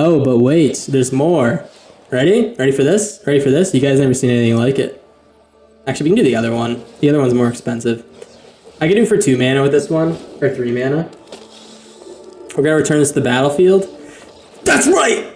Oh, but wait, there's more. Ready? Ready for this? Ready for this? You guys never seen anything like it. Actually, we can do the other one. The other one's more expensive. I can do for 2 mana with this one, or 3 mana. We're gonna return this to the battlefield. That's right!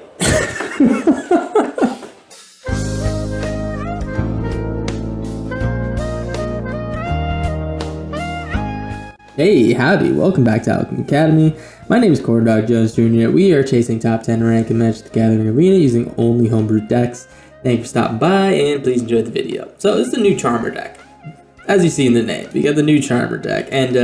Hey, howdy, welcome back to Alchemy Academy. My name is Dog Jones Jr. We are chasing top 10 rank in Magic the Gathering Arena using only homebrewed decks. Thank you for stopping by, and please enjoy the video. So this is the new Charmer deck. As you see in the name, we got the new Charmer deck, and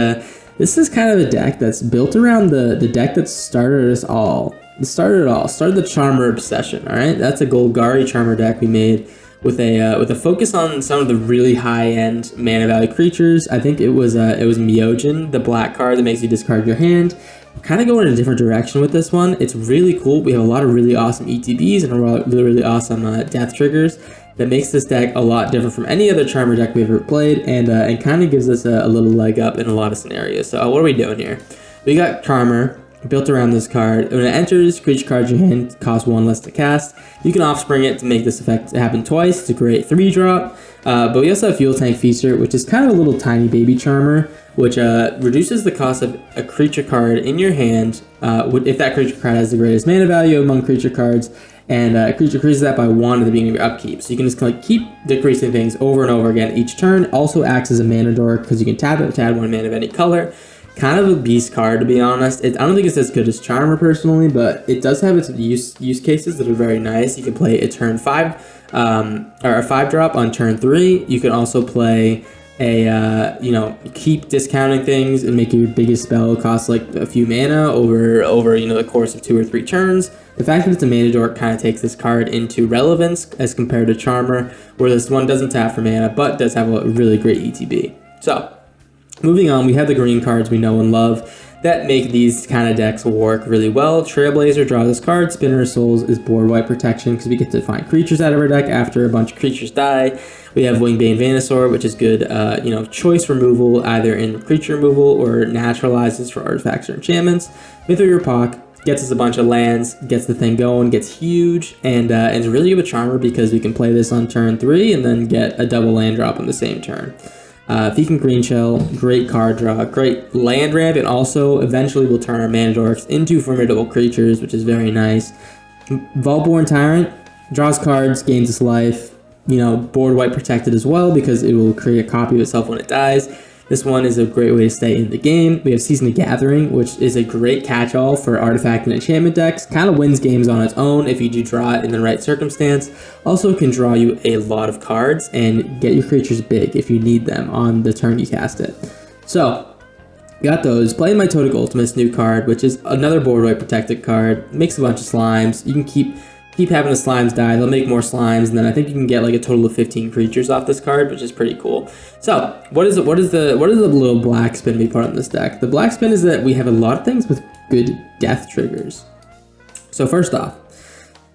this is kind of a deck that's built around the deck that started us all. Started the Charmer obsession, alright? That's a Golgari Charmer deck we made with a focus on some of the really high-end mana value creatures. I think it was Myojin, the black card that makes you discard your hand. We're kind of going in a different direction with this one. It's really cool. We have a lot of really awesome ETBs and a lot of really awesome death triggers that makes this deck a lot different from any other Charmer deck we've ever played, and kind of gives us a little leg up in a lot of scenarios. So what are we doing here? We got Charmer built around this card. When it enters, creature card in your hand costs 1 less to cast. You can offspring it to make this effect happen twice. It's a great 3-drop. But we also have Fuel Tank Feaster, which is kind of a little tiny baby Charmer, which reduces the cost of a creature card in your hand if that creature card has the greatest mana value among creature cards, and a creature increases that by 1 at the beginning of your upkeep. So you can just kind of keep decreasing things over and over again each turn. Also acts as a mana dork because you can tap it to add 1 mana of any color. Kind of a beast card, to be honest. I don't think it's as good as Charmer personally, but it does have its use cases that are very nice. You can play a turn 5 or a 5-drop on turn 3. You can also play a keep discounting things and make your biggest spell cost like a few mana over the course of 2 or 3 turns. The fact that it's a mana dork kind of takes this card into relevance as compared to Charmer, where this one doesn't tap for mana but does have a really great ETB. So moving on, we have the green cards we know and love that make these kind of decks work really well. Trailblazer draws this card. Spinner of Souls is board wipe protection because we get to find creatures out of our deck after a bunch of creatures die. We have Wingbane Venusaur, which is good choice removal either in creature removal or naturalizes for artifacts or enchantments. Mithril Repock gets us a bunch of lands, gets the thing going, gets huge, and it's really good with Charmer because we can play this on turn 3 and then get a double land drop on the same turn. Feekin Green Shell, great card draw, great land ramp, and also eventually will turn our mana dorks into formidable creatures, which is very nice. Volborn Tyrant draws cards, gains its life, board wipe protected as well because it will create a copy of itself when it dies. This one is a great way to stay in the game. We have Season of Gathering, which is a great catch-all for artifact and enchantment decks. Kind of wins games on its own if you do draw it in the right circumstance. Also can draw you a lot of cards and get your creatures big if you need them on the turn you cast it. So, got those. Playing my Totic Ultimate's new card, which is another board wipe protected card. Makes a bunch of slimes. You can keep having the slimes die, they'll make more slimes, and then I think you can get like a total of 15 creatures off this card, which is pretty cool. So, what is the little black spin we put on this deck? The black spin is that we have a lot of things with good death triggers. So first off,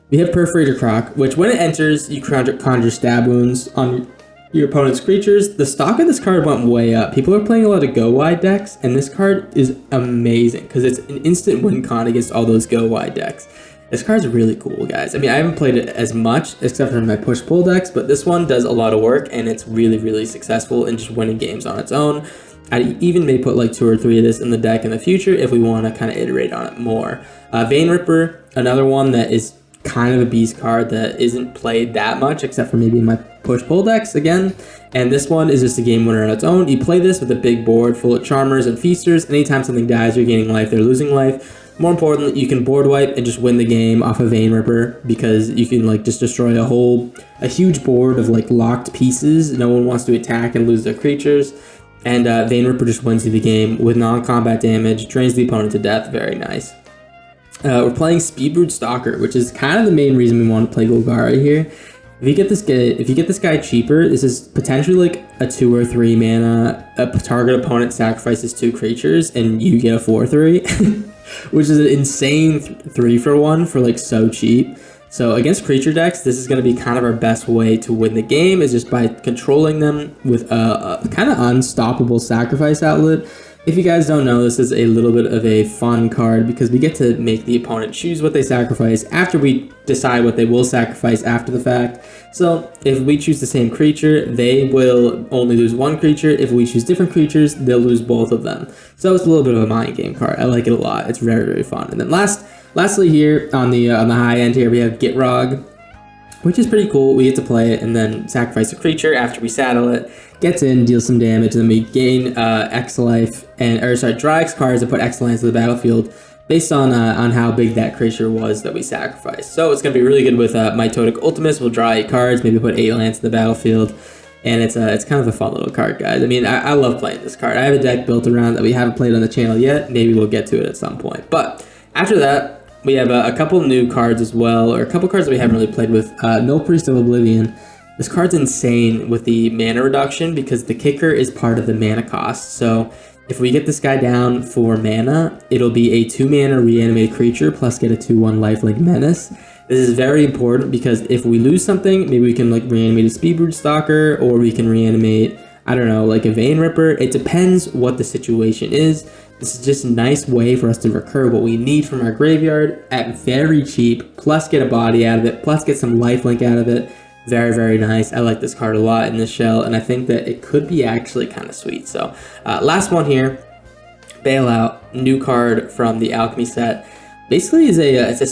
we have Perforator Croc, which when it enters, you conjure stab wounds on your opponent's creatures. The stock of this card went way up. People are playing a lot of go wide decks, and this card is amazing because it's an instant win con against all those go wide decks. This card's really cool, guys. I mean, I haven't played it as much, except for my push-pull decks, but this one does a lot of work, and it's really, really successful in just winning games on its own. I even may put like 2 or 3 of this in the deck in the future if we want to kind of iterate on it more. Vein Ripper, another one that is kind of a beast card that isn't played that much, except for maybe in my push-pull decks again. And this one is just a game winner on its own. You play this with a big board full of Charmers and Feasters. Anytime something dies, you're gaining life, they're losing life. More importantly, you can board wipe and just win the game off of Vein Ripper because you can like just destroy a huge board of like locked pieces. No one wants to attack and lose their creatures. And Vein Ripper just wins you the game with non-combat damage, drains the opponent to death. Very nice. We're playing Speedbrood Stalker, which is kind of the main reason we want to play Golgari here. If you get this guy cheaper, this is potentially like a 2 or 3 mana. A target opponent sacrifices 2 creatures, and you get a 4/3, which is an insane 3-for-1 for like so cheap. So against creature decks, this is going to be kind of our best way to win the game, is just by controlling them with a kind of unstoppable sacrifice outlet. If you guys don't know, this is a little bit of a fun card because we get to make the opponent choose what they sacrifice after we decide what they will sacrifice after the fact. So if we choose the same creature, they will only lose one creature. If we choose different creatures, they'll lose both of them. So it's a little bit of a mind game card. I like it a lot. It's very, very fun. And then lastly here on the high end here, we have Gitrog, which is pretty cool. We get to play it and then sacrifice a creature after we saddle it. Gets in, deals some damage, and then we gain X life draw X cards and put X lands to the battlefield based on how big that creature was that we sacrificed. So it's gonna be really good with Mitotic Ultimus. We'll draw 8 cards, maybe put 8 lands to the battlefield, and it's kind of a fun little card, guys. I mean, I love playing this card. I have a deck built around that we haven't played on the channel yet. Maybe we'll get to it at some point. But after that, we have a couple new cards as well, or a couple cards that we haven't really played with. No Priest of Oblivion. This card's insane with the mana reduction because the kicker is part of the mana cost. So if we get this guy down for mana, it'll be a 2 mana reanimated creature plus get a 2/1 lifelink menace. This is very important because if we lose something, maybe we can like reanimate a Speedbrood Stalker, or we can reanimate, I don't know, like a Vein Ripper. It depends what the situation is. This is just a nice way for us to recur what we need from our graveyard at very cheap, plus get a body out of it, plus get some lifelink out of it. Very, very nice. I like this card a lot in this shell, and I think that it could be actually kind of sweet. So last one here, Bailout, new card from the Alchemy set. Basically, it's a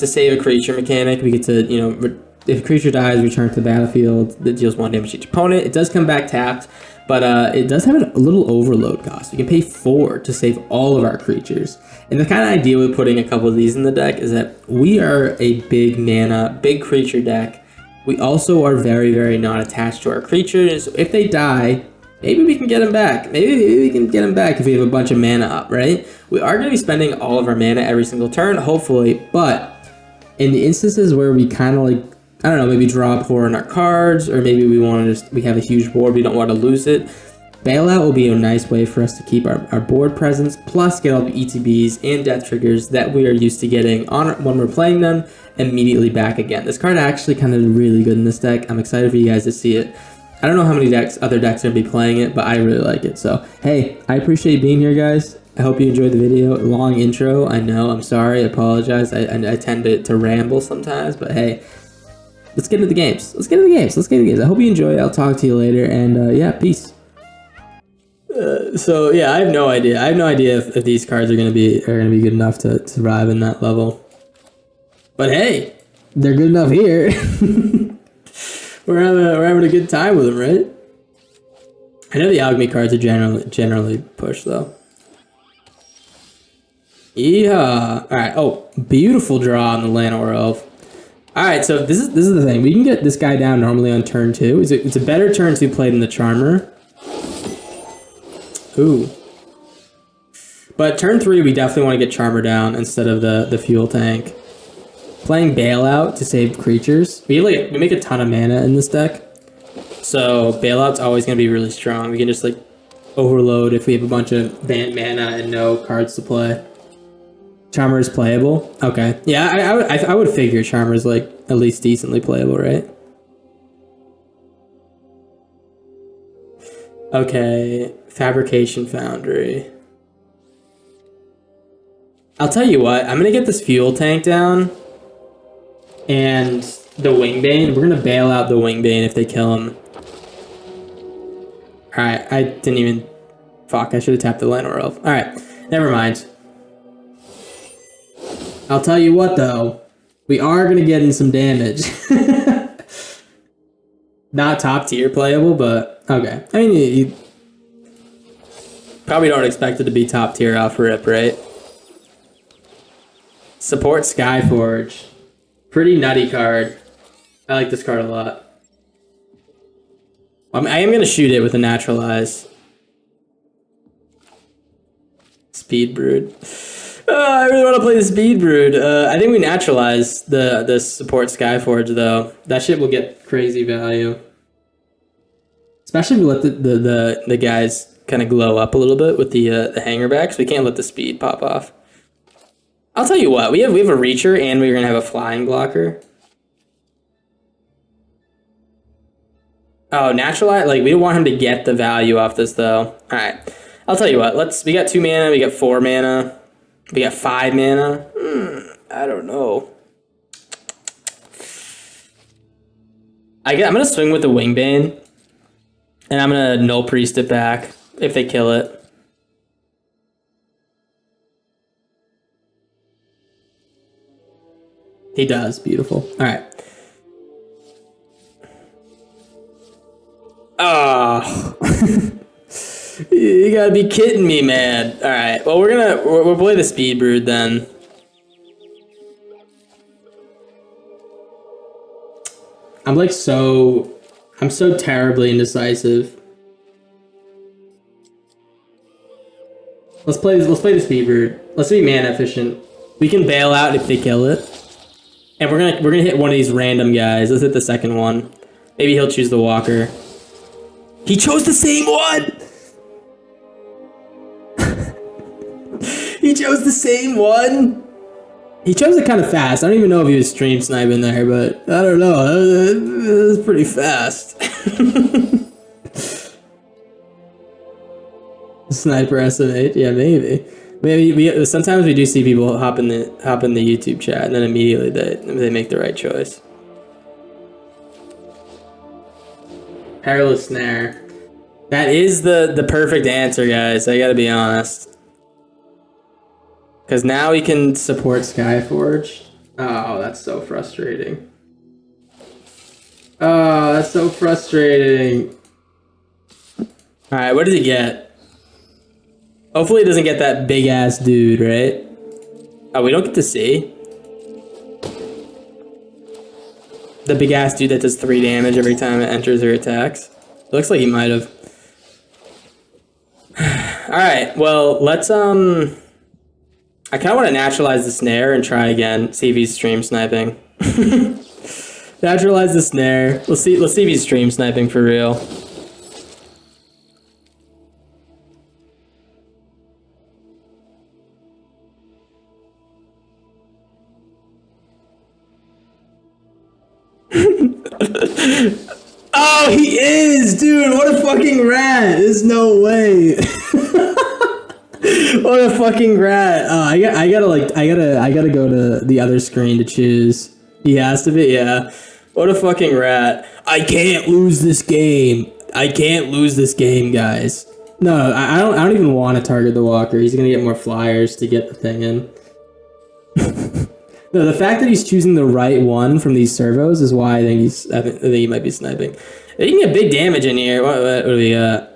save a creature mechanic. We get to, you know, if a creature dies, return to the battlefield that deals 1 damage to each opponent. It does come back tapped, but it does have a little overload cost. We can pay 4 to save all of our creatures. And the kind of idea with putting a couple of these in the deck is that we are a big mana, big creature deck. We also are very, very not attached to our creatures. So if they die, maybe we can get them back. Maybe we can get them back if we have a bunch of mana up, right? We are going to be spending all of our mana every single turn, hopefully. But in the instances where we kind of like, I don't know, maybe draw up horror on our cards, or maybe we have a huge board, we don't want to lose it. Bailout will be a nice way for us to keep our board presence, plus get all the ETBs and death triggers that we are used to getting on when we're playing them immediately back again. This card actually kind of really good in this deck. I'm excited for you guys to see it. I don't know how many other decks are going to be playing it, but I really like it. So, hey, I appreciate being here, guys. I hope you enjoyed the video. Long intro, I know. I'm sorry. I apologize. I tend to ramble sometimes, but hey, let's get into the games. Let's get into the games. I hope you enjoy. I'll talk to you later, and yeah, peace. So yeah, I have no idea. If these cards are gonna be good enough to survive in that level. But hey, they're good enough here. we're having a good time with them, right? I know the Alchemy cards are generally pushed though. Yeah. All right. Oh, beautiful draw on the Llanowar Elf. All right. So this is the thing. We can get this guy down normally on turn 2. It's a better turn 2 play than the Charmer. Ooh. But turn 3, we definitely want to get Charmer down instead of the fuel tank. Playing Bailout to save creatures. We make a ton of mana in this deck. So Bailout's always going to be really strong. We can just like overload if we have a bunch of banned mana and no cards to play. Charmer is playable? Okay. Yeah, I would figure Charmer's like at least decently playable, right? Okay, Fabrication Foundry. I'll tell you what, I'm gonna get this fuel tank down and the Wingbane. We're gonna bail out the Wingbane if they kill him. Alright, I didn't even... Fuck, I should have tapped the Llanowar Elf. Alright, never mind. I'll tell you what though, we are gonna get in some damage. Not top tier playable, but okay. I mean, you probably don't expect it to be top tier off rip, right? Support Skyforge. Pretty nutty card. I like this card a lot. I am going to shoot it with a Naturalize. Speedbrood. I really want to play the Speedbrood. I think we Naturalize the Support Skyforge, though. That shit will get crazy value. Especially if we let the guys kind of glow up a little bit with the hanger backs. We can't let the speed pop off. I'll tell you what, we have a Reacher and we're gonna have a flying blocker. Oh, Naturalize, like we don't want him to get the value off this though. Alright. I'll tell you what. We got 2 mana. We got 4 mana. We got 5 mana. I don't know. I'm gonna swing with the Wingbane, and I'm gonna Null Priest it back if they kill it. He does. Beautiful. All right. Oh. You gotta be kidding me, man. All right. Well, we'll play the Speed Brood then. I'm so terribly indecisive. Let's play the Speed Brood. Let's be mana efficient. We can bail out if they kill it. And we're gonna hit one of these random guys. Let's hit the second one. Maybe he'll choose the Walker. He chose the same one! He chose the same one? He chose it kind of fast. I don't even know if he was stream sniping there, but I don't know. It was pretty fast. Sniper SMH? Yeah, maybe. Maybe sometimes we do see people hop in the YouTube chat and then immediately they make the right choice. Perilous Snare. That is the perfect answer, guys. I gotta be honest. Because now we can support Skyforge. Oh, that's so frustrating. Oh, that's so frustrating. Alright, what does he get? Hopefully he doesn't get that big ass dude, right? Oh, we don't get to see. The big ass dude that does 3 damage every time it enters or attacks. Looks like he might have. Alright, well, let's I kind of want to naturalize the snare and try again. See if he's stream sniping. Naturalize the snare. Let's see if he's stream sniping for real. Oh, he is, dude. What a fucking rat. There's no way. What a fucking rat. Oh, I gotta go to the other screen to choose. He has to be, yeah. What a fucking rat. I can't lose this game. I can't lose this game, guys. No, I don't even want to target the Walker. He's gonna get more flyers to get the thing in. No, the fact that he's choosing the right one from these servos is why I think he might be sniping. You can get big damage in here. What do we got?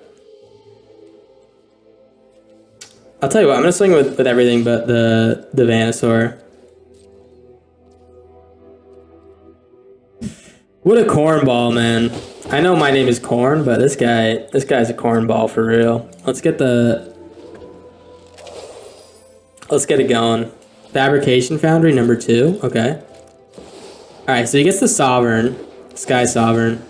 I'll tell you what, I'm gonna swing with everything but the Venusaur. What a cornball, man. I know my name is Corn, but this guy's a cornball for real. Let's get it going. Fabrication Foundry number 2. Okay. Alright, so he gets the Sovereign. Sky Sovereign.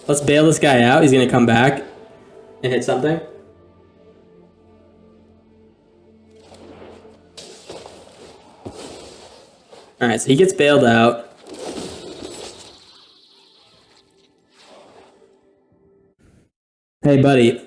Let's bail this guy out. He's gonna come back and hit something. Alright, so he gets bailed out. Hey, buddy.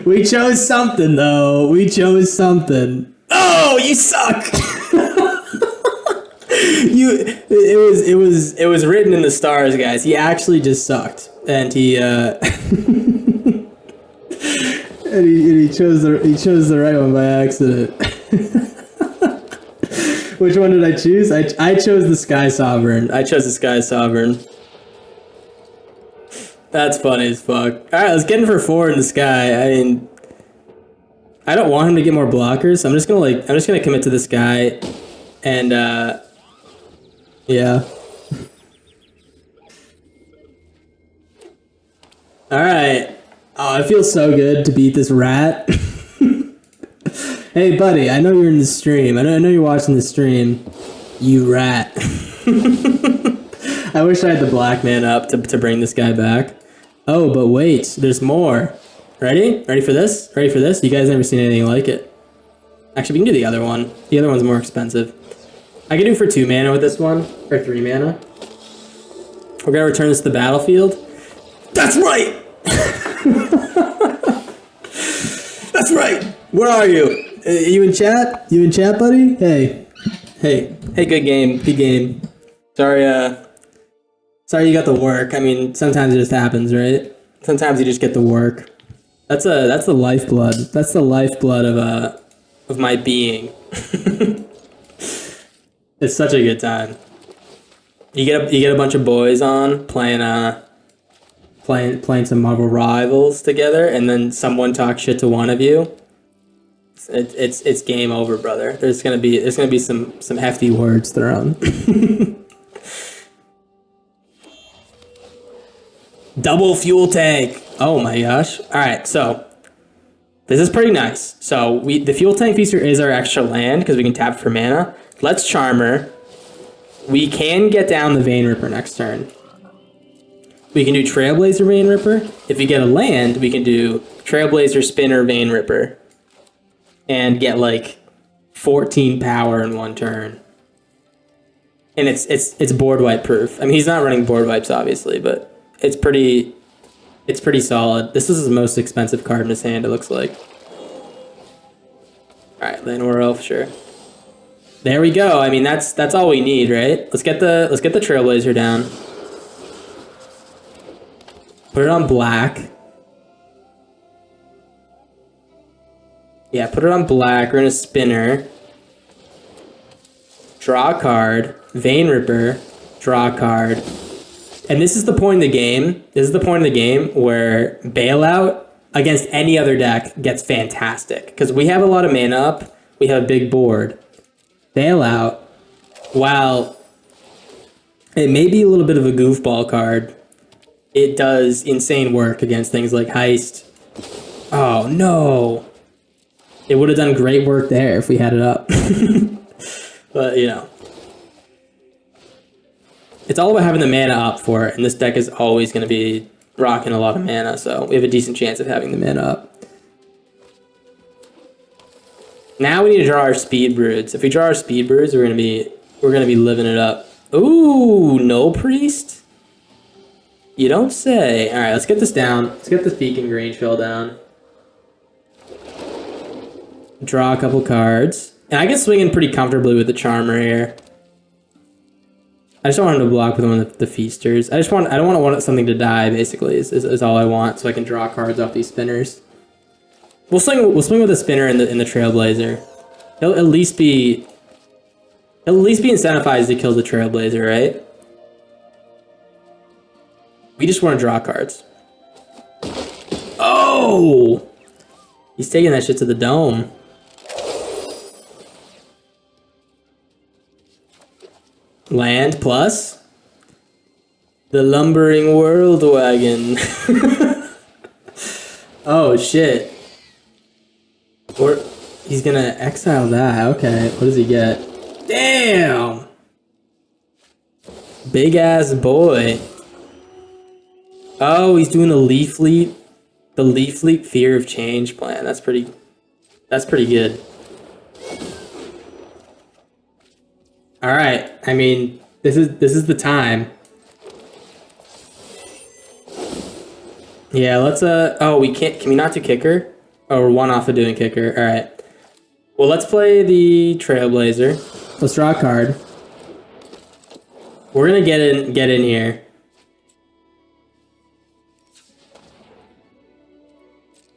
We chose something, though. We chose something. Oh, you suck! It was written in the stars, guys. He actually just sucked, and he and he chose the right one by accident. Which one did I choose? I chose the Sky Sovereign. I chose the Sky Sovereign. That's funny as fuck. All right, let's get in for 4 in the sky. I mean, I don't want him to get more blockers. So I'm just gonna commit to this guy, and yeah. All right. Oh, it feels so good to beat this rat. Hey, buddy, I know you're in the stream. I know you're watching the stream. You rat. I wish I had the black man up to bring this guy back. Oh, but wait, there's more. Ready? Ready for this? Ready for this? You guys never seen anything like it. Actually, we can do the other one. The other one's more expensive. I can do for 2 mana with this one, or 3 mana. We're gonna return this to the battlefield. That's right! That's right! Where are you? You in chat? You in chat, buddy? Hey. Hey. Hey, good game. Good game. Sorry, sorry you got the work. I mean, sometimes it just happens, right? Sometimes you just get the work. That's the lifeblood. That's the lifeblood of my being. It's such a good time. You get a bunch of boys on playing some Marvel Rivals together, and then someone talks shit to one of you. It's game over, brother. There's gonna be some hefty words thrown. Double fuel tank. Oh my gosh. All right, so this is pretty nice. So the fuel tank feature is our extra land because we can tap for mana. Let's Charmer. We can get down the Vein Ripper next turn. We can do Trailblazer Vein Ripper. If we get a land, we can do Trailblazer Spinner Vein Ripper and get like 14 power in 1 turn. And it's board wipe proof. I mean, he's not running board wipes obviously, but it's pretty solid. This is his most expensive card in his hand, it looks like. All right, Llanowar Elf, sure. There we go. I mean, that's all we need, right? Let's get the Trailblazer down. Put it on black. Yeah, put it on black. We're gonna Spinner. Draw a card. Vein Ripper. Draw a card. And this is the point in the game. This is the point in the game where Bailout against any other deck gets fantastic. Because we have a lot of mana up. We have a big board. Bailout, while it may be a little bit of a goofball card, it does insane work against things like Heist. Oh no! It would have done great work there if we had it up. But, you know. It's all about having the mana up for it, and this deck is always going to be rocking a lot of mana, so we have a decent chance of having the mana up. Now we need to draw our Speed Broods. If we draw our Speed Broods, we're gonna be living it up. Ooh, no priest? You don't say. All right, let's get this down. Let's get this Beacon Grangefell down. Draw a couple cards, and I can swing in pretty comfortably with the Charmer here. I just don't want him to block with one of the Feasters. I don't want something to die. Basically, is all I want, so I can draw cards off these spinners. We'll swing with a Spinner in the Trailblazer. He'll at least be incentivized to kill the Trailblazer, right? We just want to draw cards. Oh! He's taking that shit to the dome. Land plus the Lumbering World Wagon. Oh shit. Or he's gonna exile that. Okay, what does he get? Damn! Big ass boy. Oh, he's doing the Leaf Fleet. The Leaf Fleet Fear of Change plan. That's pretty good. Alright, I mean, this is the time. Yeah, let's oh, can we not do kicker? Oh, we're 1 off of doing kicker. Alright. Well, let's play the Trailblazer. Let's draw a card. We're gonna get in here.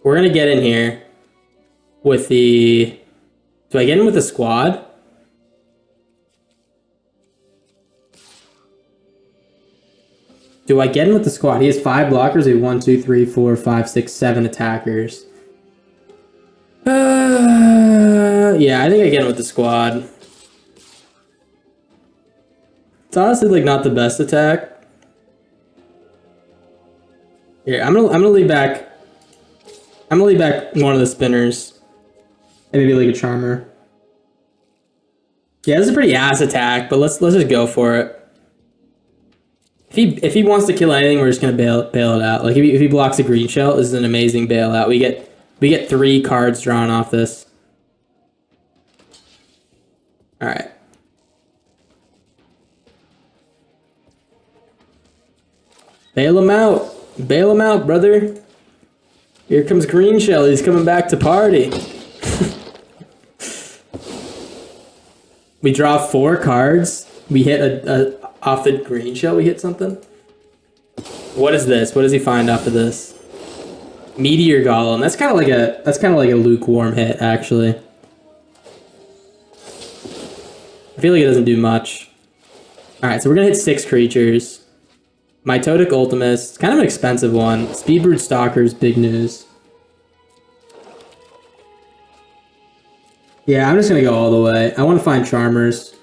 We're gonna get in here with the... Do I get in with the squad? Do I get in with the squad? He has 5 blockers. We have 1, 2, 3, 4, 5, 6, 7 attackers. Yeah, I think I get in with the squad. It's honestly like not the best attack. Here, I'm gonna leave back. I'm gonna leave back one of the spinners, and maybe like a charmer. Yeah, this is a pretty ass attack, but let's just go for it. If he wants to kill anything, we're just gonna bail it out. Like if he blocks a green shell, this is an amazing bailout. We get 3 cards drawn off this. All right. Bail him out. Bail him out, brother. Here comes Green Shell. He's coming back to party. We draw 4 cards. We hit a off the Green Shell. We hit something. What is this? What does he find off of this? Meteor Golem. That's kind of like a lukewarm hit, actually. I feel like it doesn't do much. All right, so we're gonna hit 6 creatures. Mitotic Ultimus, kind of an expensive one. Speedbrood Stalkers, big news. Yeah, I'm just gonna go all the way. I want to find Charmers.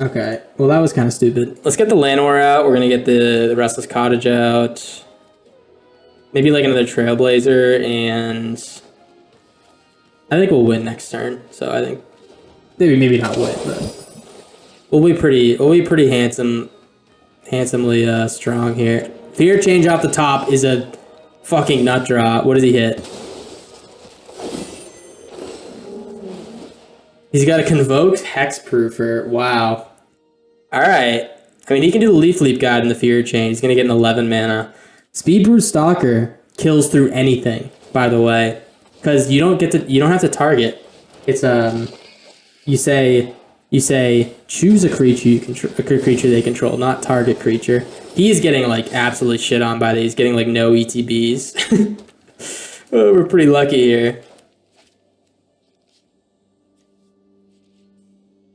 Okay, well that was kind of stupid. Let's get the Llanowar out. We're gonna get the Restless Cottage out. Maybe like another Trailblazer, and I think we'll win next turn. So I think maybe not win, but we'll be pretty handsomely strong here. Fear Change off the top is a fucking nut draw. What does he hit? He's got a Convoked Hexproofer. Wow. All right. I mean, he can do the Leaf Leap Guide in the Fear Chain. He's going to get an 11 mana. Speedbrood Stalker kills through anything, by the way, because you don't have to target. It's you say choose a creature they control, not target creature. He's getting like absolutely shit on by these. He's getting like no ETBs. Oh, we're pretty lucky here.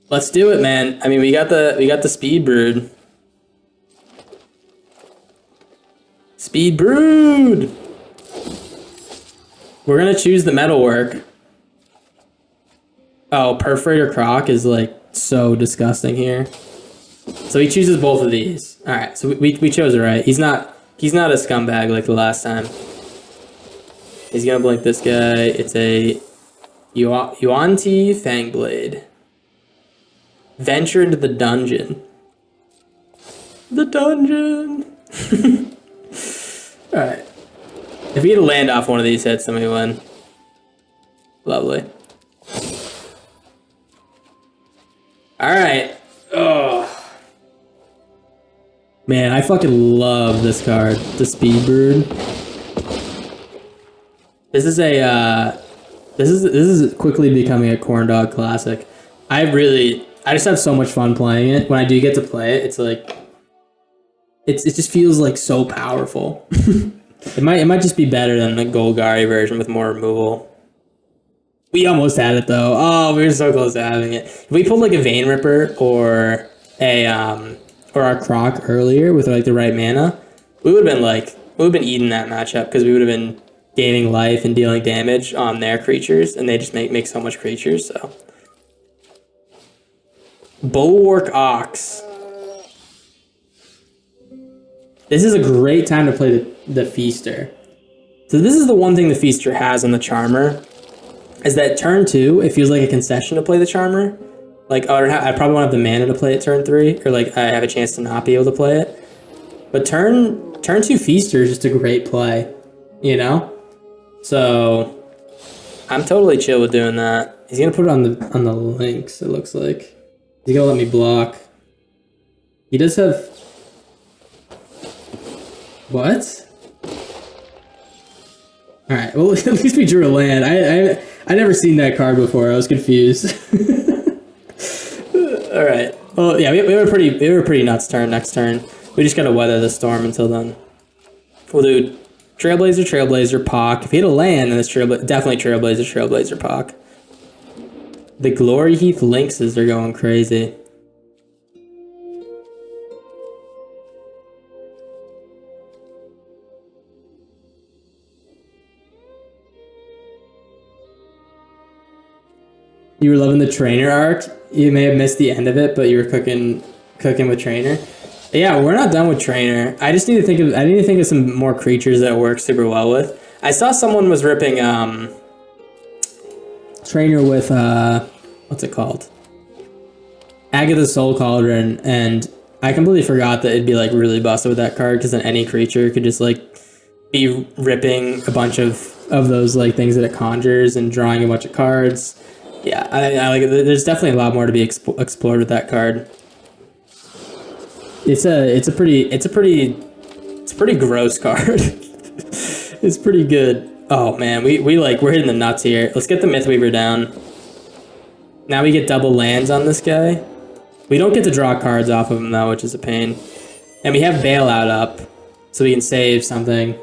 Let's do it, man. I mean, we got the Speed Brood. Speed Brood. We're gonna choose the Metalwork. Oh, Perforator Croc is like so disgusting here. So he chooses both of these. All right, so we chose it right. He's not a scumbag like the last time. He's gonna blink this guy. It's a Yuan-Ti Fangblade. Venture into the dungeon. The dungeon. All right. If we get a land off one of these hits, then we win. Lovely. All right. Oh. Man, I fucking love this card, the Speed Brood. This is quickly becoming a corn dog classic. I just have so much fun playing it. When I do get to play it, it's like it just feels like so powerful. It might just be better than the Golgari version with more removal. We almost had it though. Oh, we were so close to having it. If we pulled like a Vein Ripper or our Croc earlier with like the right mana, we would have been eating that matchup because we would have been gaining life and dealing damage on their creatures, and they just make so much creatures. So Bulwark Ox. This is a great time to play the Feaster. So this is the one thing the Feaster has on the Charmer, is that turn 2, it feels like a concession to play the Charmer. Like, oh, I probably won't have the mana to play it turn 3, or like I have a chance to not be able to play it. But turn 2 Feaster is just a great play, you know? So I'm totally chill with doing that. He's gonna put it on the links, it looks like. He's gonna let me block. He does have... What? Alright, well at least we drew a land. I never seen that card before. I was confused. Alright. Well, yeah, we have a pretty nuts turn next turn. We just gotta weather the storm until then. We'll do Trailblazer, Pock. If he had a land, then it's definitely Trailblazer, Pock. The Glory Heath Lynxes are going crazy. You were loving the Trainer arc. You may have missed the end of it, but you were cooking with Trainer. Yeah, we're not done with Trainer. I need to think of some more creatures that work super well with. I saw someone was ripping Trainer with what's it called? Agatha's Soul Cauldron, and I completely forgot that it'd be like really busted with that card, because then any creature could just like be ripping a bunch of of those like things that it conjures and drawing a bunch of cards. Yeah, I like it. There's definitely a lot more to be explored with that card. It's a pretty gross card. It's pretty good. Oh man, we're hitting the nuts here. Let's get the Mythweaver down. Now we get double lands on this guy. We don't get to draw cards off of him though, which is a pain. And we have Bailout up, so we can save something.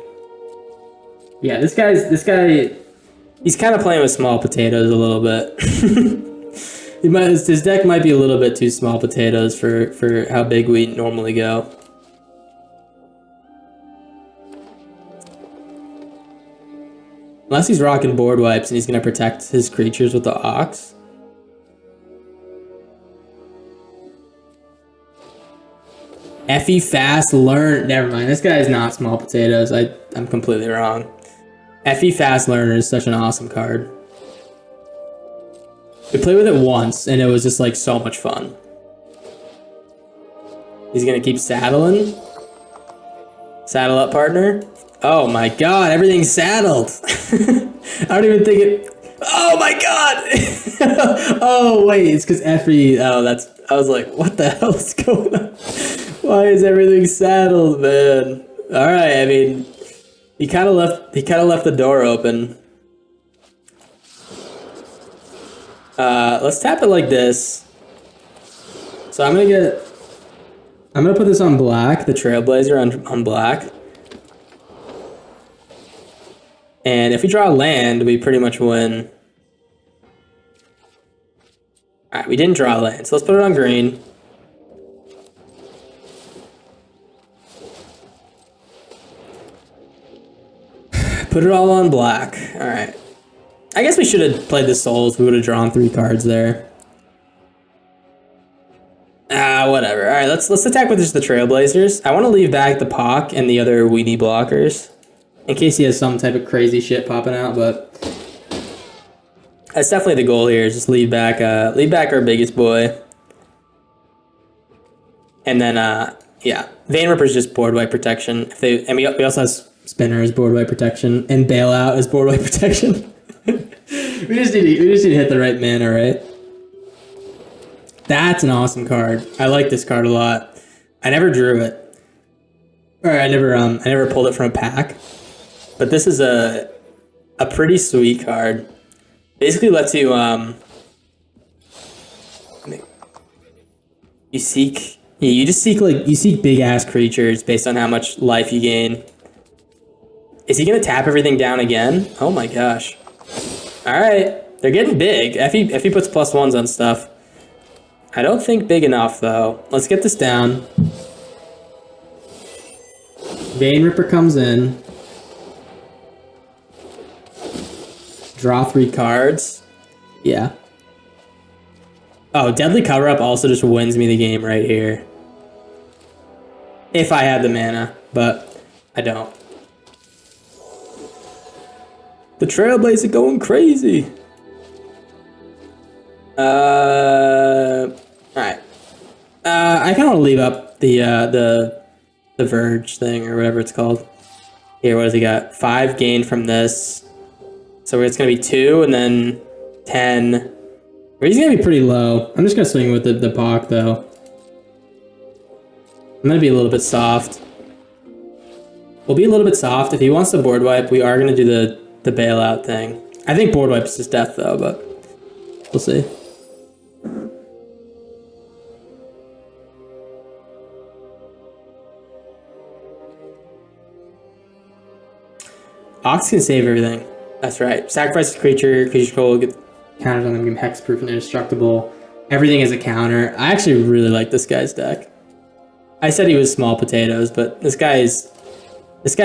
Yeah, this guy, he's kind of playing with small potatoes a little bit. His deck might be a little bit too small potatoes for how big we normally go. Unless he's rocking board wipes and he's going to protect his creatures with the Ox. Effie Fast Learn. Never mind. This guy is not small potatoes. I'm completely wrong. Effie Fast Learner is such an awesome card. We played with it once and it was just like so much fun. He's going to keep saddling. Saddle up, partner. Oh my god, everything's saddled. I don't even think it... Oh my god! Oh wait, it's because Effie... Oh, that's... I was like, what the hell is going on? Why is everything saddled, man? Alright, I mean... He kind of left the door open. Let's tap it like this. So I'm gonna put this on black, the Trailblazer on black. And if we draw land, we pretty much win. Alright, we didn't draw land, so let's put it on green. Put it all on black. Alright. I guess we should have played the Souls. We would have drawn 3 cards there. Whatever. Alright, let's attack with just the Trailblazers. I want to leave back the Pock and the other weedy blockers. In case he has some type of crazy shit popping out, but that's definitely the goal here, is just leave back our biggest boy. And then yeah, Vein Ripper's just board wipe protection. And we also have Spinner as board wipe protection and Bailout as board wipe protection. we just need to hit the right mana, right? That's an awesome card. I like this card a lot. I never drew it. Or I never pulled it from a pack. But this is a pretty sweet card. Basically lets you you seek big ass creatures based on how much life you gain. Is he gonna tap everything down again? Oh my gosh. Alright. They're getting big. Effie puts +1s on stuff. I don't think big enough though. Let's get this down. Vein Ripper comes in. Draw 3 cards. Yeah. Oh, Deadly Cover Up also just wins me the game right here. If I had the mana, but I don't. The Trailblazer going crazy. Alright. I kind of want to leave up the Verge thing or whatever it's called. Here, what does he got? 5 gained from this. So it's going to be 2 and then 10. He's going to be pretty low. I'm just going to swing with the Pock, though. I'm going to be a little bit soft. We'll be a little bit soft. If he wants to board wipe, we are going to do the Bailout thing. I think board wipe is his death, though, but we'll see. Ox can save everything. That's right. Sacrifice a creature control, get counters on them, give him hexproof and indestructible. Everything is a counter. I actually really like this guy's deck. I said he was small potatoes, but this guy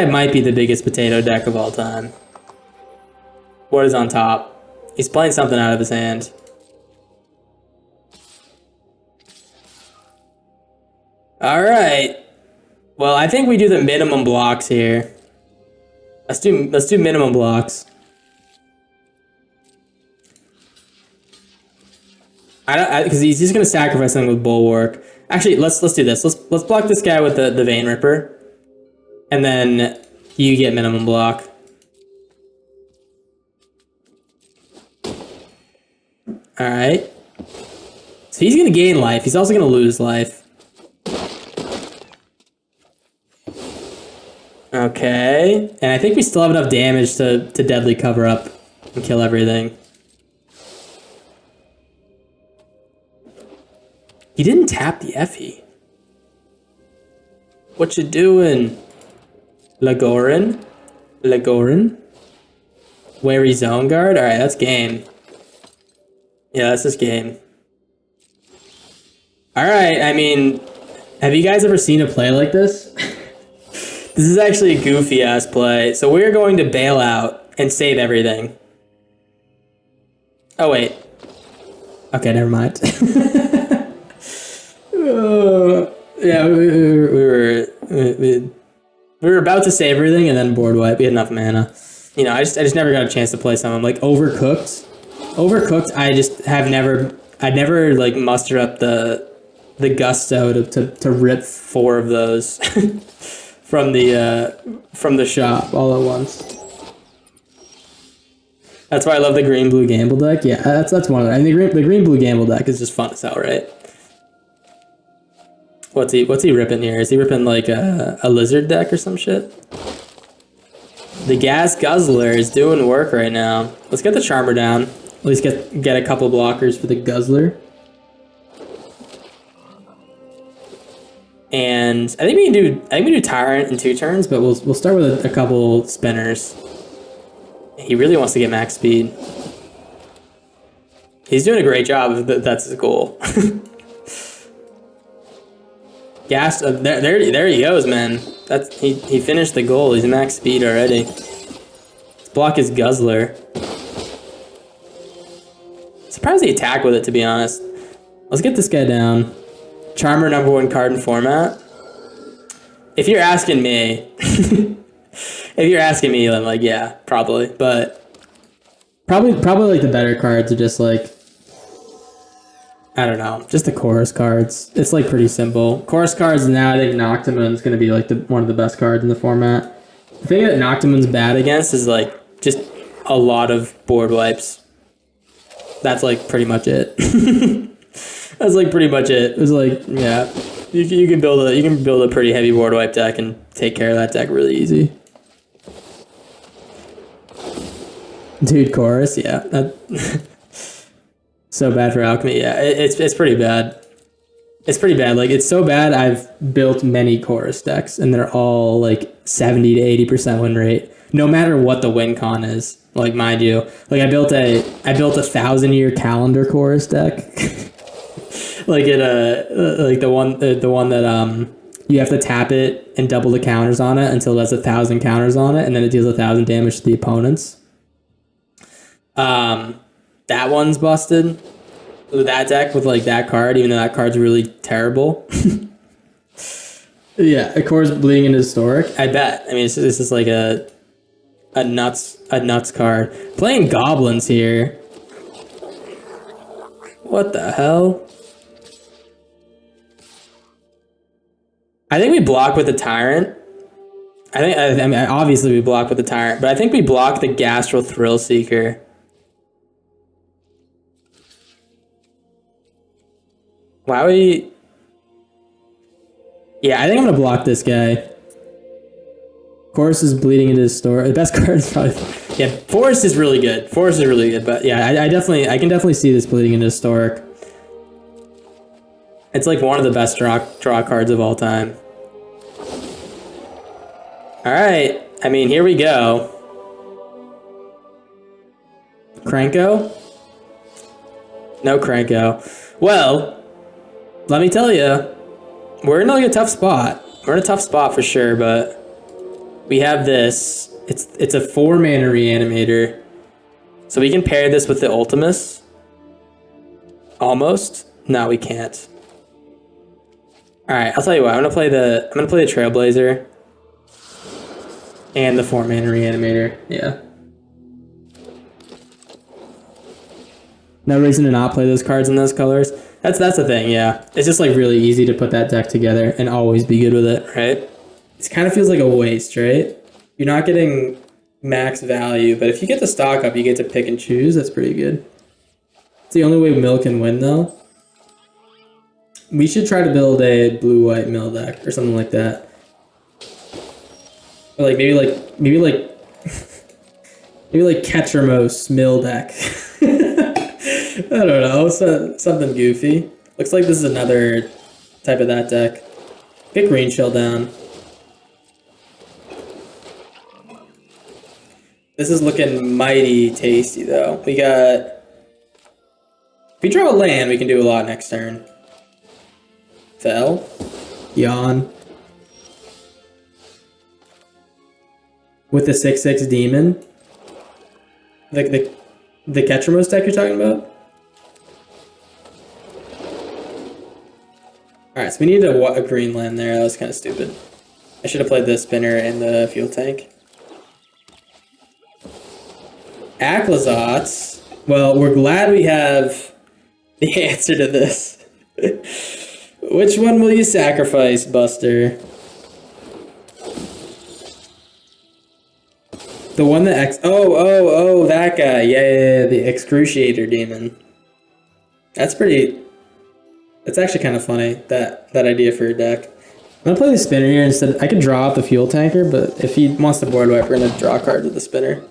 might be the biggest potato deck of all time. What is on top? He's playing something out of his hand. Alright. Well, I think we do the minimum blocks here. Let's do minimum blocks. Because he's just gonna sacrifice something with Bulwark. Actually, let's do this. Let's block this guy with the Vein Ripper, and then you get minimum block. Alright. So he's gonna gain life. He's also gonna lose life. Okay. And I think we still have enough damage to deadly cover up and kill everything. He didn't tap the Effie. What you doing? Lagorin? Lagorin? Wary Zone Guard? Alright, that's game. Yeah, that's just game. Alright, I mean, have you guys ever seen a play like this? This is actually a goofy ass play. So we're going to bail out and save everything. Oh wait. Okay, never mind. Yeah, we were about to save everything and then board wipe. We had enough mana. You know, I just never got a chance to play something like Overcooked. Overcooked, I'd never like mustered up the gusto to rip 4 of those from the shop all at once. That's why I love the green blue gamble deck. Yeah, that's one of them. I mean, the green blue gamble deck is just fun as hell, right? What's he ripping here? Is he ripping like a lizard deck or some shit? The Gas Guzzler is doing work right now. Let's get the Charmer down. At least get a couple blockers for the Guzzler. And I think we can do Tyrant in 2 turns, but we'll start with a couple spinners. He really wants to get max speed. He's doing a great job if that's his goal. Gas, there he goes, man. He finished the goal. He's max speed already. Let's block his Guzzler. Surprised he attacked with it, to be honest. Let's get this guy down. Charmer #1 card in format. If you're asking me, I'm like, yeah, probably. But probably like the better cards are just like, I don't know, just the chorus cards. It's like pretty simple. Chorus cards now, I think Noctimon's gonna be like one of the best cards in the format. The thing that Noctimon's bad against is like just a lot of board wipes. That's like pretty much it. That's like pretty much it. It's like, yeah, you can build a pretty heavy board wipe deck and take care of that deck really easy. Dude, chorus, yeah. So bad for Alchemy. Yeah, it's pretty bad. It's pretty bad. Like, it's so bad I've built many chorus decks and they're all like 70 to 80% win rate, no matter what the win con is. Like, mind you, like I built a 1,000-year calendar chorus deck. Like like the one that you have to tap it and double the counters on it until it has 1,000 counters on it, and then it deals 1,000 damage to the opponents. That one's busted with that deck with like that card, even though that card's really terrible. Yeah, of course, bleeding into historic. I bet. I mean, this is like a nuts card. Playing goblins here. What the hell? I think we block with the Tyrant. I mean, obviously we block with the Tyrant, but I think we block the Gastral Thrill Seeker. Why would he? Yeah, I think I'm gonna block this guy. Forest is bleeding into his store. The best card is probably, yeah. Forest is really good. Forest is really good, but yeah, I can definitely see this bleeding into historic. It's like one of the best draw cards of all time. All right, I mean, here we go. Krenko? No Krenko. Well, let me tell you, we're in like a tough spot. We're in a tough spot for sure, but we have this. It's a 4-mana Reanimator. So we can pair this with the Ultimus. Almost. No, we can't. Alright, I'll tell you what, I'm gonna play the Trailblazer. And the 4-mana Reanimator. Yeah. No reason to not play those cards in those colors. That's the thing, yeah. It's just like really easy to put that deck together and always be good with it, right? It kind of feels like a waste, right? You're not getting max value, but if you get the stock up, you get to pick and choose. That's pretty good. It's the only way Mill can win, though. We should try to build a blue-white Mill deck or something like that. Or like maybe like maybe like Ketchermos Mill deck. I don't know, something goofy. Looks like this is another type of that deck. Get Green Shell down. This is looking mighty tasty, though. We got... If we draw a land, we can do a lot next turn. Fell. Yawn. With the 6/6 demon. The Ketchermos deck you're talking about? Alright, so we need a green land there. That was kind of stupid. I should have played the spinner and the fuel tank. Aclazots. Well, we're glad we have the answer to this. Which one will you sacrifice, Buster? The one that Oh, that guy. Yeah, the Excruciator Demon. That's pretty... That's actually kind of funny, that idea for a deck. I'm gonna play the spinner here instead. I could draw out the fuel tanker, but if he wants to board wipe, we're gonna draw cards with the spinner.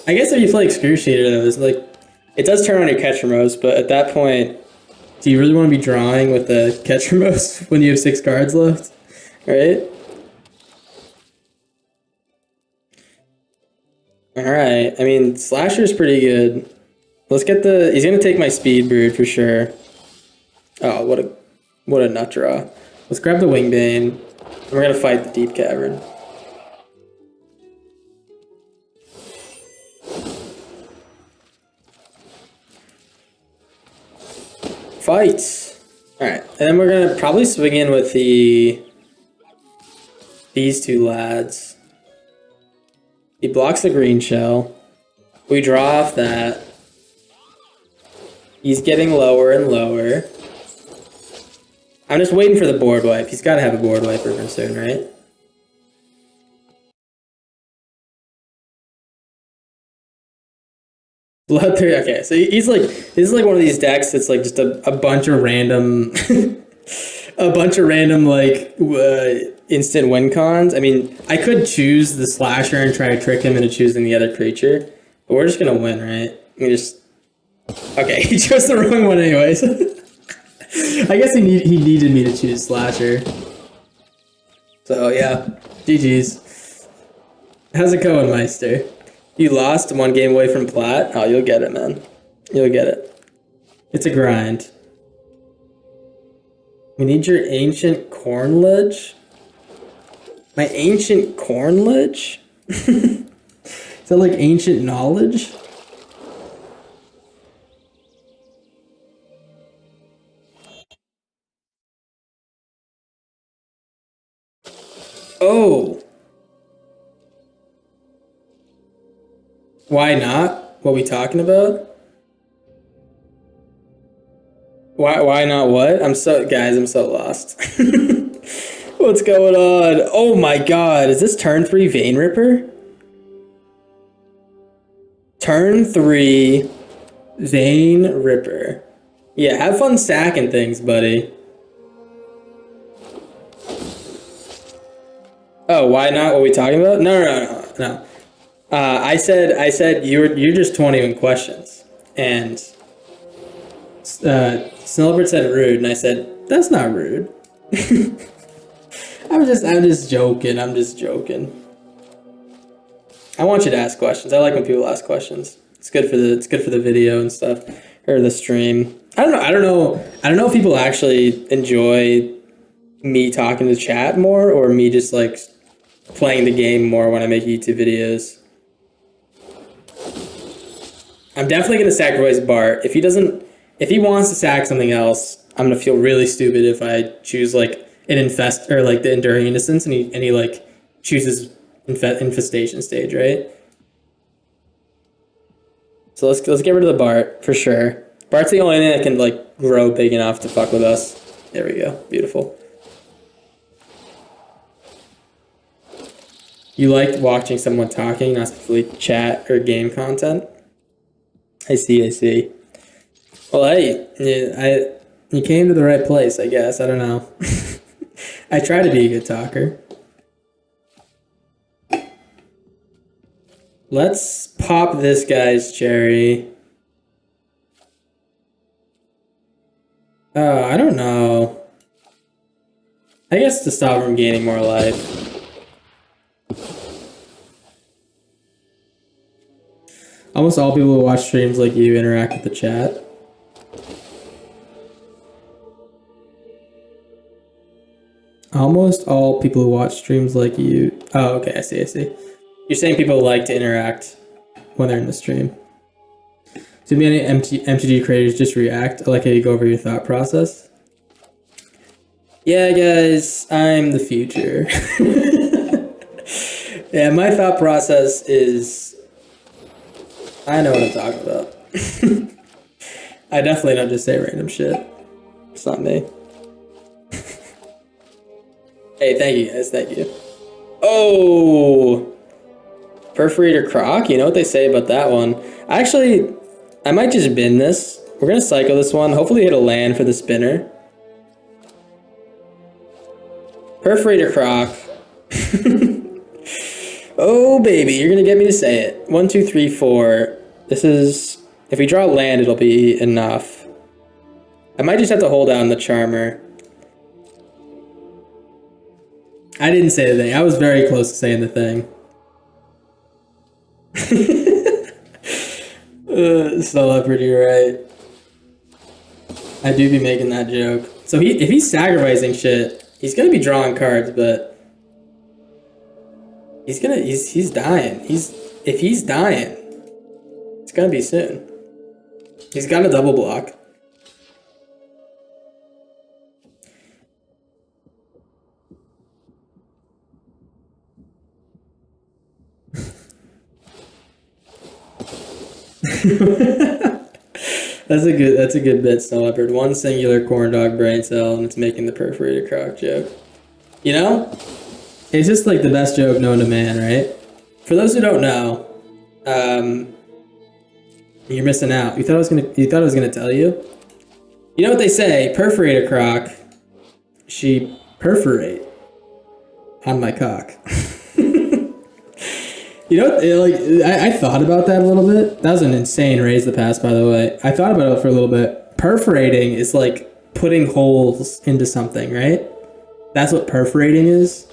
I guess if you play Excruciator, though, it's like... It does turn on your Ketchermos, but at that point, do you really want to be drawing with the Ketchermos when you have 6 cards left? Right? Alright, I mean, Slasher's pretty good. Let's get the... He's gonna take my Speed Brood for sure. Oh, what a nut draw. Let's grab the Wingbane. And we're gonna fight the Deep Cavern. Fight! Alright, and then we're gonna probably swing in with these two lads. He blocks the green shell. We draw off that. He's getting lower and lower. I'm just waiting for the board wipe. He's got to have a board wipe for him soon, right? Bloodthirst. Okay, so he's like, this is like one of these decks that's like just a bunch of random, like instant win cons. I mean, I could choose the Slasher and try to trick him into choosing the other creature, but we're just gonna win, right? Okay, he chose the wrong one anyways. I guess he needed me to choose Slasher. So yeah, GG's. How's it going, Meister? You lost 1 game away from plat? Oh, you'll get it, man. You'll get it. It's a grind. We need your ancient corn ledge? My ancient corn ledge? Is that like ancient knowledge? Oh! Why not? What we talking about? Why not what? Guys, I'm so lost. What's going on? Oh my god, is this turn 3 Vein Ripper? Turn 3 Vein Ripper. Yeah, have fun stacking things, buddy. Oh, why not? What we talking about? No. I said you're just 21 questions, and Snellbird said rude, and I said that's not rude. I'm just joking. I'm just joking. I want you to ask questions. I like when people ask questions. It's good for the video and stuff, or the stream. I don't know if people actually enjoy me talking to chat more, or me just like playing the game more when I make YouTube videos. I'm definitely gonna sacrifice Bart. If he wants to sack something else, I'm gonna feel really stupid if I choose like an infest or like the Enduring Innocence and he like chooses infestation stage, right? So let's get rid of the Bart for sure. Bart's the only thing that can like grow big enough to fuck with us. There we go. Beautiful. You liked watching someone talking, not specifically chat or game content? I see, I see. Well, hey, you came to the right place, I guess. I don't know. I try to be a good talker. Let's pop this guy's cherry. Oh, I don't know. I guess to stop from gaining more life. Almost all people who watch streams like you interact with the chat. Almost all people who watch streams like you... Oh, okay, I see, I see. You're saying people like to interact when they're in the stream. Too many MTG creators just react. I like how you go over your thought process. Yeah, guys, I'm the future. Yeah, my thought process is... I know what I'm talking about. I definitely don't just say random shit. It's not me. Hey, thank you guys, thank you. Oh! Perforator Croc, you know what they say about that one. Actually, I might just bin this. We're gonna cycle this one, hopefully hit a land for the spinner. Perforator Croc. Oh baby, you're gonna get me to say it. 1, 2, 3, 4. This is... If we draw land, it'll be enough. I might just have to hold down the Charmer. I didn't say the thing. I was very close to saying the thing. So leopard, you're right. I do be making that joke. So if he's sacrificing shit, he's gonna be drawing cards, but he's dying. If he's dying, it's gonna be soon. He's got a double block. That's a good bit, Snow Leopard. One singular corn dog brain cell, and it's making the perforated croc joke. You know, it's just like the best joke known to man, right? For those who don't know, you're missing out. You thought I was gonna tell you. You know what they say? Perforated croc. She perforate on my cock. You know, like I thought about that a little bit. That was an insane raise the pass, by the way. I thought about it for a little bit. Perforating is like putting holes into something, right? That's what perforating is.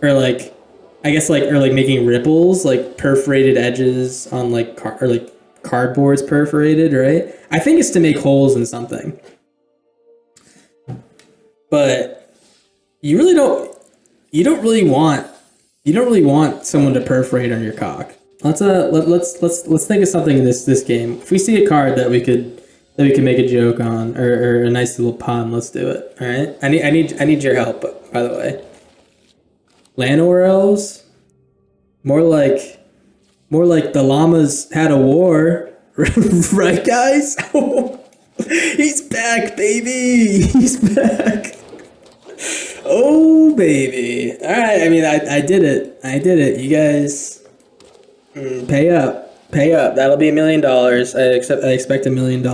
Or like, I guess like, or like making ripples, like perforated edges on like cardboard's perforated, right? I think it's to make holes in something. But you don't really want someone to perforate on your cock. Let's think of something in this game. If we see a card that we could make a joke on or a nice little pun, let's do it. All right. I need your help. By the way, Llanowar elves, more like the llamas had a war, right, guys? He's back, baby. He's back. Oh, baby. All right. I mean, I did it. You guys pay up. That'll be $1 million. I expect $1 million.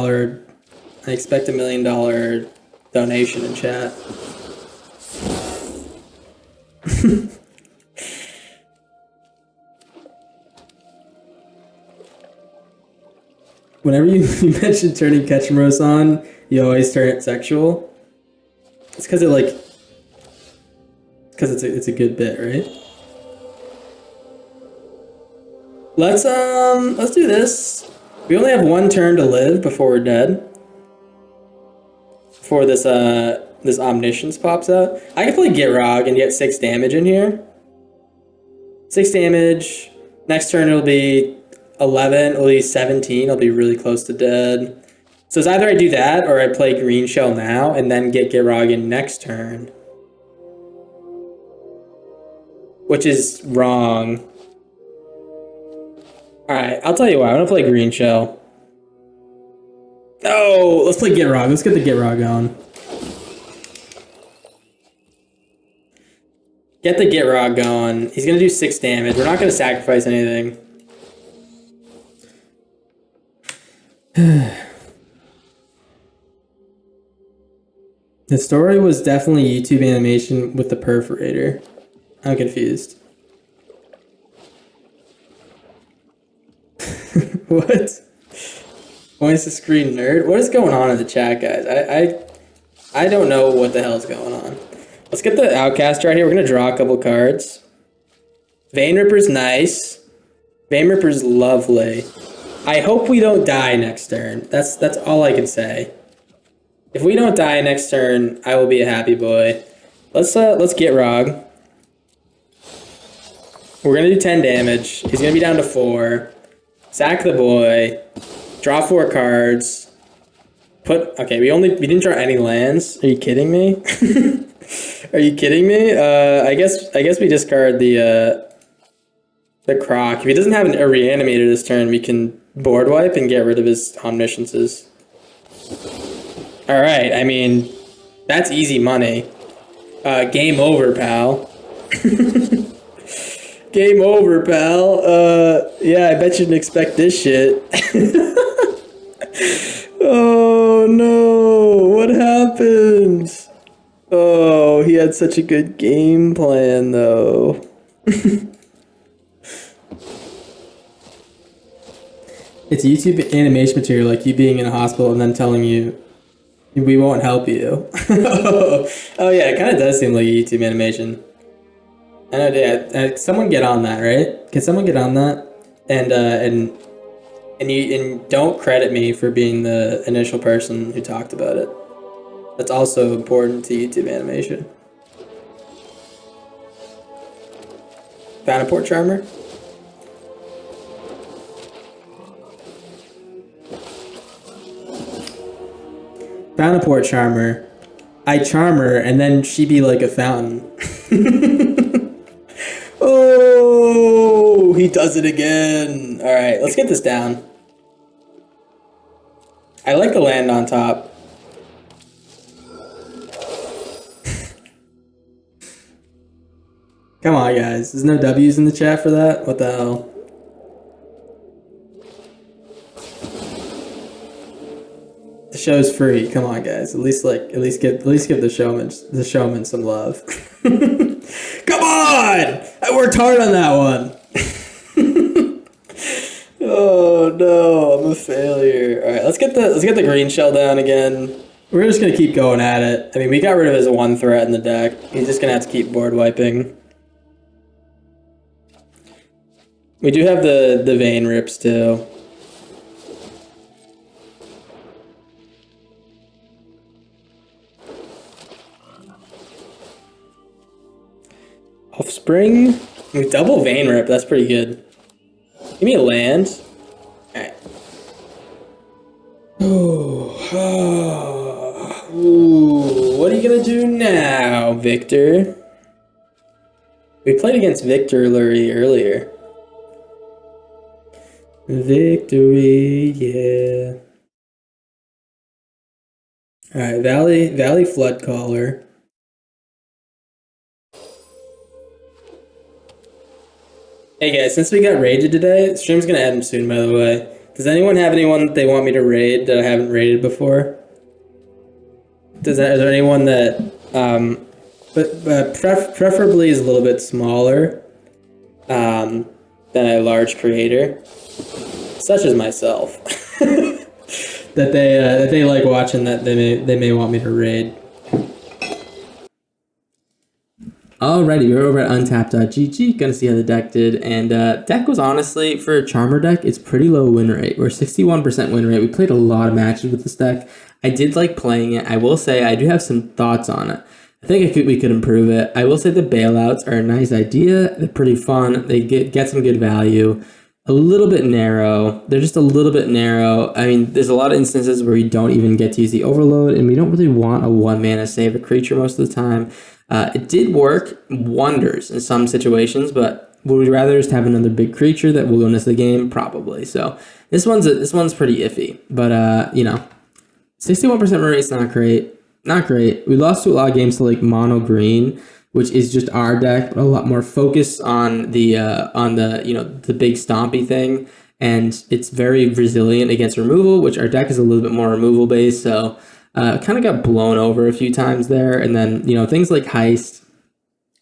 I expect $1 million donation in chat. Whenever you mention turning Ketchumros on, you always turn it sexual. It's because it's a good bit, right? Let's do this. We only have one turn to live before we're dead. Before this Omniscience pops out. I can play Gitrog and get 6 damage in here. 6 damage. Next turn it'll be 11, it'll be 17, I'll be really close to dead. So it's either I do that or I play Green Shell now and then get Gitrog in next turn. Which is wrong. Alright, I'll tell you what, I'm gonna play Green Shell. Oh, let's play Gitrog. Let's get the Gitrog on. Get the Gitrog going. He's gonna do 6 damage. We're not gonna sacrifice anything. The story was definitely YouTube animation with the perforator. I'm confused. What? Points to screen nerd? What is going on in the chat, guys? I don't know what the hell is going on. Let's get the Outcast right here. We're gonna draw a couple cards. Vein Ripper's nice. Vein Ripper's lovely. I hope we don't die next turn. That's all I can say. If we don't die next turn, I will be a happy boy. Let's get Rog. We're gonna do 10 damage. He's gonna be down to 4. Sack the boy. Draw 4 cards. Okay, we didn't draw any lands. Are you kidding me? Are you kidding me? I guess we discard the Croc. If he doesn't have a reanimator this turn, we can board wipe and get rid of his omnisciences. All right, I mean, that's easy money. Game over, pal. Game over, pal. Yeah, I bet you didn't expect this shit. Oh no, what happened? Oh, he had such a good game plan though. It's YouTube animation material, like you being in a hospital and then telling you, we won't help you. Oh yeah, it kind of does seem like YouTube animation. I know, yeah. Someone get on that, right? Can someone get on that? And don't credit me for being the initial person who talked about it. That's also important to YouTube animation. Vanaport Charmer? Vanaport Charmer. I charm her and then she be like a fountain. Oh, he does it again. All right, let's get this down. I like the land on top. Come on, guys. There's no W's in the chat for that? What the hell? The show's free. Come on, guys. At least give the showman some love. Come on! I worked hard on that one. Oh no, I'm a failure. All right, let's get the green shell down again. We're just gonna keep going at it. I mean, we got rid of his one threat in the deck. He's just gonna have to keep board wiping. We do have the vein rips too. Offspring. We double vein rip. That's pretty good. Give me a land. Alright. Ooh, what are you gonna do now, Victor? We played against Victor earlier. Victory, yeah. Alright, Valley Flood Caller. Hey guys, since we got raided today, the stream's gonna end soon, by the way. Does anyone have anyone that they want me to raid that I haven't raided before? Is there anyone that, preferably is a little bit smaller, than a large creator, such as myself, that they like watching, that they may want me to raid. Alrighty, we're over at untapped.gg, gonna see how the deck did, and deck was honestly, for a Charmer deck, it's pretty low win rate. We're 61% win rate. We played a lot of matches with this deck. I did like playing it. I will say I do have some thoughts on it. I think we could improve it. I will say the bailouts are a nice idea. They're pretty fun. They get some good value. A little bit narrow. They're just a little bit narrow. I mean, there's a lot of instances where you don't even get to use the overload, and we don't really want a 1-mana save a creature most of the time. It did work wonders in some situations, but would we rather just have another big creature that will win us the game? Probably. So this one's pretty iffy, but 61% win rate is not great. Not great. We lost to a lot of games to like mono green, which is just our deck, but a lot more focus on the big stompy thing. and it's very resilient against removal, which our deck is a little bit more removal based. So kind of got blown over a few times there. And then, you know, things like Heist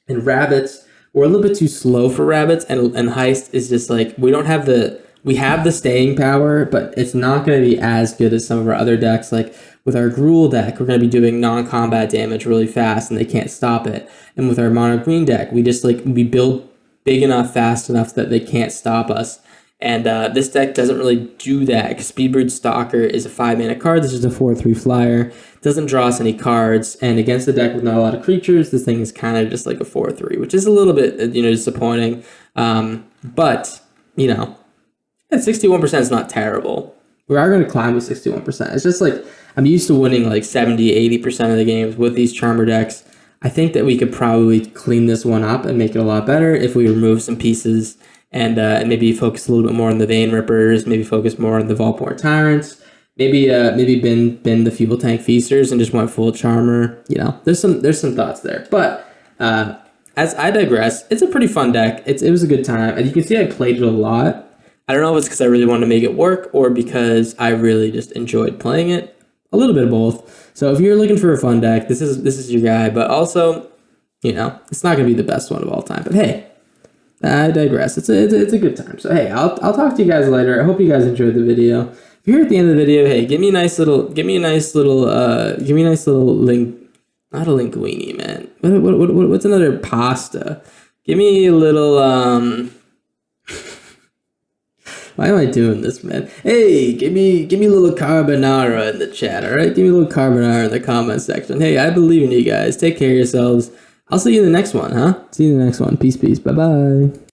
and Rabbits, we're a little bit too slow for Rabbits, and Heist is just like, we have the staying power, but it's not going to be as good as some of our other decks. Like with our Gruul deck, we're going to be doing non-combat damage really fast and they can't stop it. And with our mono green deck, we just like, we build big enough, fast enough that they can't stop us. And this deck doesn't really do that because Speedbird Stalker is a 5-mana card. This is a 4/3 flyer. Doesn't draw us any cards. And against a deck with not a lot of creatures, this thing is kind of just like a 4/3, which is a little bit, you know, disappointing. But, you know, at 61% is not terrible. We are going to climb with 61%. It's just like, I'm used to winning like 70, 80% of the games with these Charmer decks. I think that we could probably clean this one up and make it a lot better if we remove some pieces and maybe focus a little bit more on the Vein Rippers, maybe focus more on the Vaultborn Tyrants, maybe bin the Fuel Tank Feasters and just went full Charmer. You know, there's some thoughts there. But as I digress, it's a pretty fun deck. It was a good time. And you can see I played it a lot. I don't know if it's because I really wanted to make it work or because I really just enjoyed playing it. A little bit of both. So if you're looking for a fun deck, this is your guy. But also, you know, it's not going to be the best one of all time. But hey, I digress. It's a good time. So hey, I'll talk to you guys later. I hope you guys enjoyed the video. If you're at the end of the video, hey, give me a nice little link. Not a linguine, man. What's another pasta? Give me a little Why am I doing this, man? Hey, give me a little carbonara in the chat, all right? Give me a little carbonara in the comment section. Hey, I believe in you guys. Take care of yourselves. I'll see you in the next one, huh? See you in the next one. Peace, peace. Bye-bye.